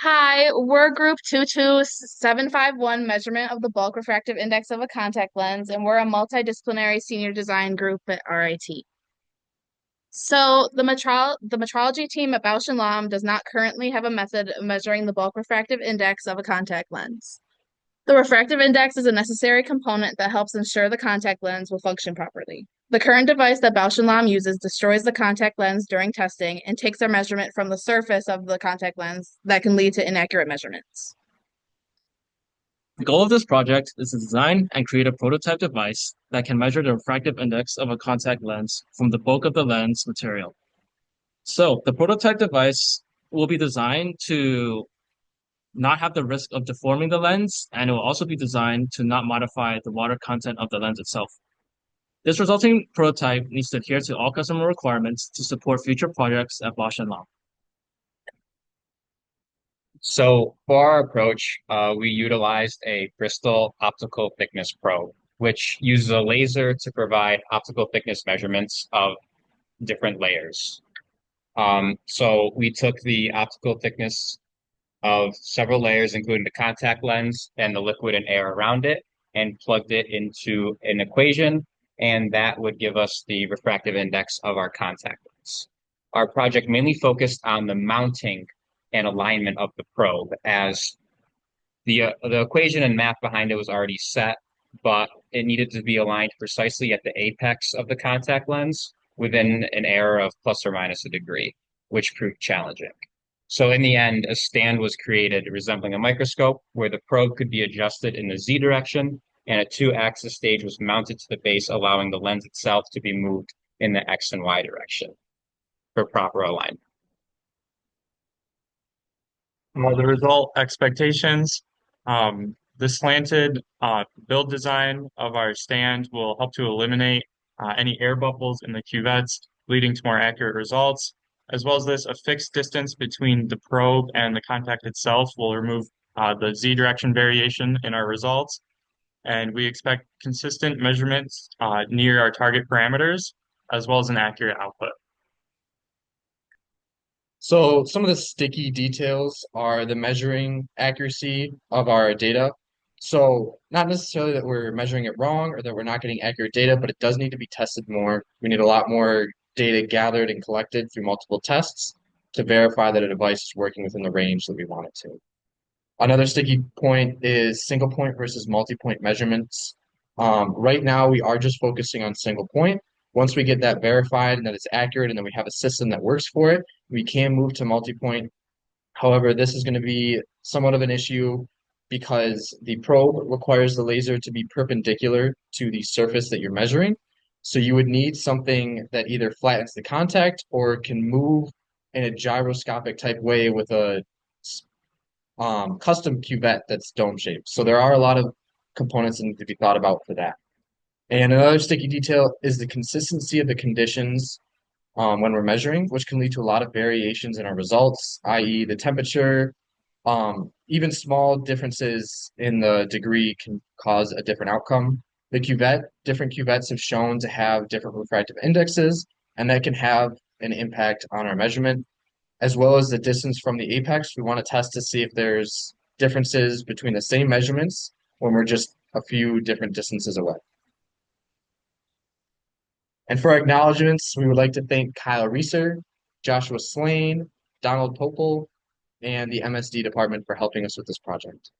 Hi, we're group 22751 measurement of the bulk refractive index of a contact lens, and we're a multidisciplinary senior design group at RIT. So the metrology team at Bausch& Lomb does not currently have a method of measuring the bulk refractive index of a contact lens. The refractive index is a necessary component that helps ensure the contact lens will function properly. The current device that Bausch& Lomb uses destroys the contact lens during testing and takes our measurement from the surface of the contact lens that can lead to inaccurate measurements. The goal of this project is to design and create a prototype device that can measure the refractive index of a contact lens from the bulk of the lens material. So the prototype device will be designed to not have the risk of deforming the lens, and it will also be designed to not modify the water content of the lens itself. This resulting prototype needs to adhere to all customer requirements to support future projects at Bosch& and Lomb. So for our approach, we utilized a Bristol optical thickness probe, which uses a laser to provide optical thickness measurements of different layers. So we took the optical thickness of several layers, including the contact lens and the liquid and air around it, and plugged it into an equation, and that would give us the refractive index of our contact lens. Our project mainly focused on the mounting and alignment of the probe, as the equation and math behind it was already set, but it needed to be aligned precisely at the apex of the contact lens within an error of plus or minus a degree, which proved challenging. So in the end, a stand was created resembling a microscope where the probe could be adjusted in the Z direction, and a two-axis stage was mounted to the base, allowing the lens itself to be moved in the X and Y direction for proper alignment. The result expectations. The slanted build design of our stand will help to eliminate any air bubbles in the cuvettes, leading to more accurate results. As well as this, a fixed distance between the probe and the contact itself will remove the Z direction variation in our results. And we expect consistent measurements near our target parameters, as well as an accurate output. So some of the sticky details are the measuring accuracy of our data. So not necessarily that we're measuring it wrong or that we're not getting accurate data, but it does need to be tested more. We need a lot more data gathered and collected through multiple tests to verify that a device is working within the range that we want it to. Another sticky point is single point versus multi-point measurements. Right now, we are just focusing on single point. Once we get that verified and that it's accurate and then we have a system that works for it, we can move to multi-point. However, this is going to be somewhat of an issue because the probe requires the laser to be perpendicular to the surface that you're measuring. So you would need something that either flattens the contact or can move in a gyroscopic type way with a custom cuvette that's dome shaped. So there are a lot of components that need to be thought about for that. And another sticky detail is the consistency of the conditions when we're measuring, which can lead to a lot of variations in our results, i.e. the temperature, even small differences in the degree can cause a different outcome. Different cuvettes have shown to have different refractive indexes, and that can have an impact on our measurement as well as the distance from the apex. We want to test to see if there's differences between the same measurements when we're just a few different distances away. And for our acknowledgements, we would like to thank Kyle Reeser, Joshua Slane, Donald Popel, and the MSD department for helping us with this project.